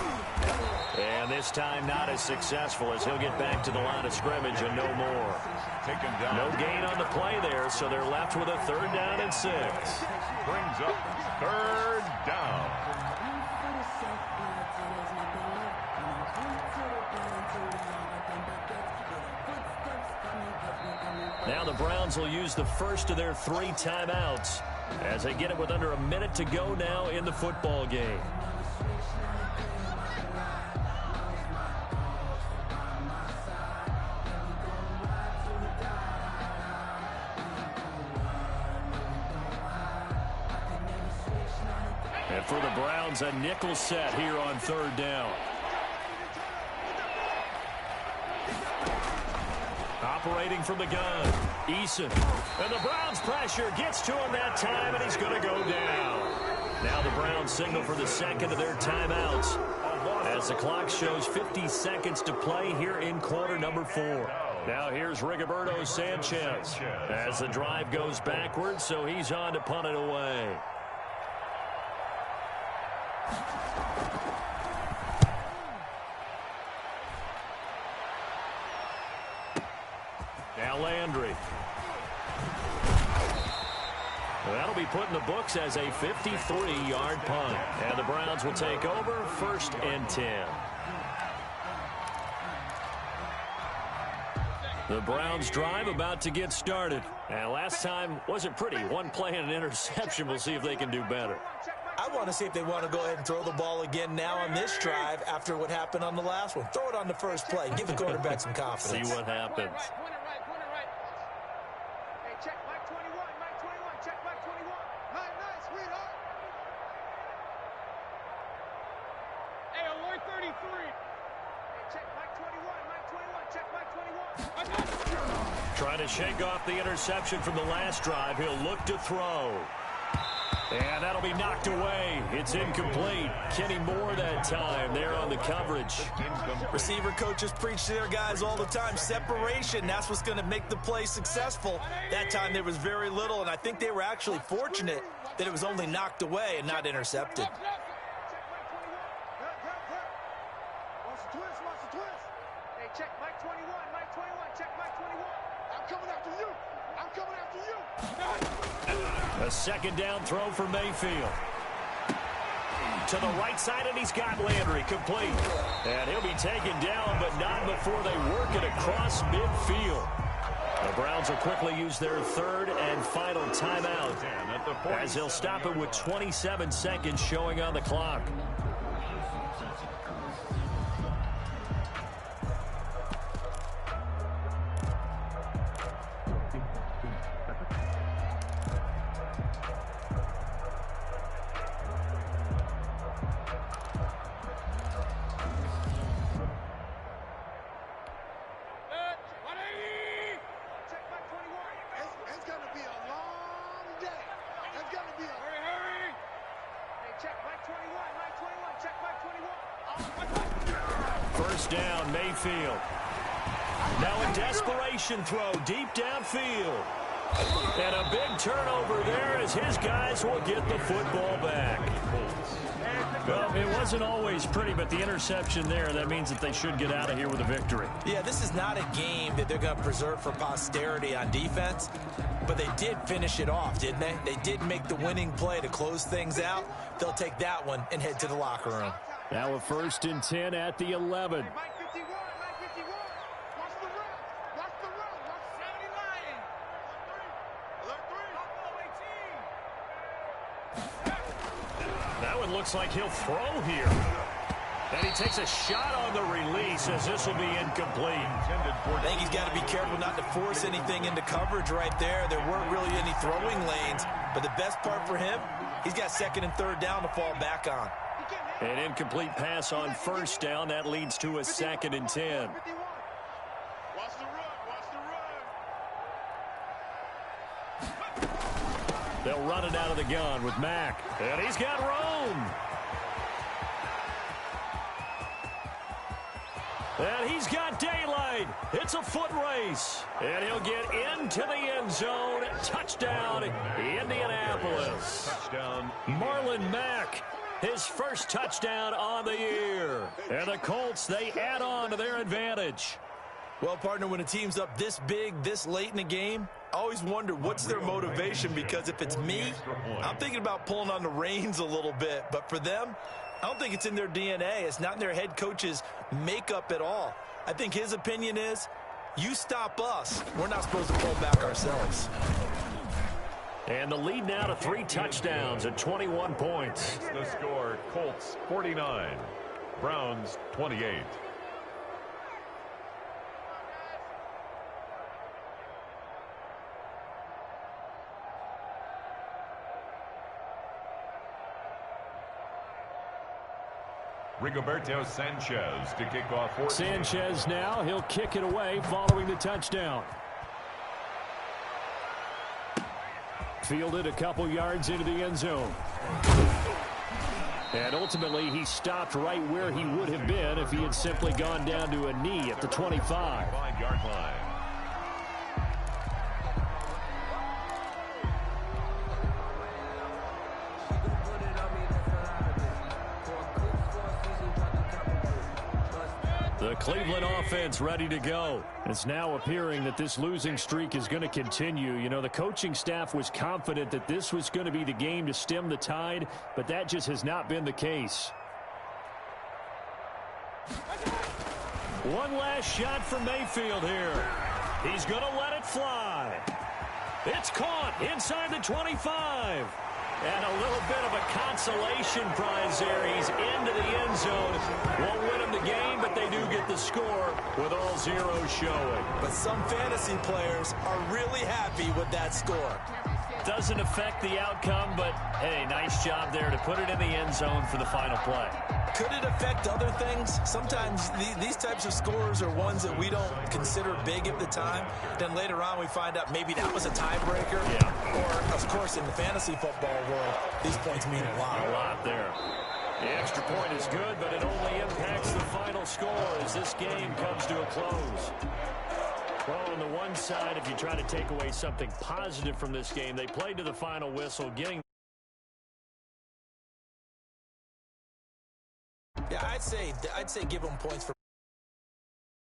And this time not as successful as he'll get back to the line of scrimmage and no more.
Taken down.
No gain on the play there, so they're left with a 3rd down and 6.
Brings up 3rd down.
Now the Browns will use the first of their 3 timeouts as they get it with under a minute to go now in the football game. And for the Browns, a nickel set here on 3rd down. Operating from the gun, Eason. And the Browns pressure gets to him that time, and he's going to go down. Now the Browns signal for the second of their timeouts as the clock shows 50 seconds to play here in quarter number 4. Now here's Rigoberto Sanchez as the drive goes backwards, so he's on to punt it away. Now Landry. That'll be put in the books as a 53-yard punt. And the Browns will take over 1st and 10. The Browns drive about to get started. And last time wasn't pretty. One play and an interception. We'll see if they can do better.
I want to see if they want to go ahead and throw the ball again now on this drive after what happened on the last one. Throw it on the first play. Give the quarterback some confidence.
See what happens. Trying to shake off the interception from the last drive. He'll look to throw. And that'll be knocked away. It's incomplete. Kenny Moore that time there on the coverage.
Receiver coaches preach to their guys all the time. Separation, that's what's going to make the play successful. That time there was very little, and I think they were actually fortunate that it was only knocked away and not intercepted.
Check Mike 21, Mike 21, check Mike 21. I'm coming after you. I'm coming after you.
A second down throw for Mayfield. To the right side, and he's got Landry complete. And he'll be taken down, but not before they work it across midfield. The Browns will quickly use their third and final timeout as they'll stop it with 27 seconds showing on the clock. First down, Mayfield. Now a desperation throw deep downfield. And a big turnover there as his guys will get the football back. Well, it wasn't always pretty, but the interception there, that means that they should get out of here with a victory.
Yeah, this is not a game that they're going to preserve for posterity on defense, but they did finish it off, didn't they? They did make the winning play to close things out. They'll take that one and head to the locker room.
Now a 1st and 10 at the 11.
Mike 51, Mike 51. Watch the run. Watch the run. Watch 70 Lion. Alert 3.
That one looks like he'll throw here. And he takes a shot on the release as this will be incomplete.
I think he's got to be careful not to force anything into coverage right there. There weren't really any throwing lanes, but the best part for him, he's got 2nd and 3rd down to fall back on.
An incomplete pass on 1st down. That leads to a 2nd and 10.
Watch the run. Watch the run.
They'll run it out of the gun with Mack. And he's got room. And he's got daylight. It's a foot race. And he'll get into the end zone. Touchdown, Indianapolis.
Touchdown.
Marlon Mack, his first touchdown on the year. And the Colts, they add on to their advantage.
Well, partner, when a team's up this big, this late in the game, I always wonder what's their motivation, because if it's me, I'm thinking about pulling on the reins a little bit. But for them, I don't think it's in their DNA. It's not in their head coach's makeup at all. I think his opinion is, you stop us, we're not supposed to pull back ourselves.
And the lead now to 3 touchdowns at 21 points.
The score, Colts 49, Browns 28. Rigoberto Sanchez to kick off.
Sanchez now, he'll kick it away following the touchdown. Fielded a couple yards into the end zone. And ultimately, he stopped right where he would have been if he had simply gone down to a knee at the 25.
5-yard line.
The Cleveland offense ready to go. It's now appearing that this losing streak is going to continue. You know, the coaching staff was confident that this was going to be the game to stem the tide, but that just has not been the case. One last shot for Mayfield here. He's going to let it fly. It's caught inside the 25. And a little bit of a consolation prize there. He's into the end zone. Won't win him the game, but they do get the score with all zeros showing.
But some fantasy players are really happy with that score.
Doesn't affect the outcome, but, hey, nice job there to put it in the end zone for the final play.
Could it affect other things? Sometimes these types of scores are ones that we don't consider big at the time. Then later on we find out maybe that was a tiebreaker.
Yeah.
Or, of course, in the fantasy football world, these points mean a lot.
A lot there. The extra point is good, but it only impacts the final score as this game comes to a close. Well, on the one side, if you try to take away something positive from this game, they played to the final whistle, getting...
Yeah, I'd say give them points for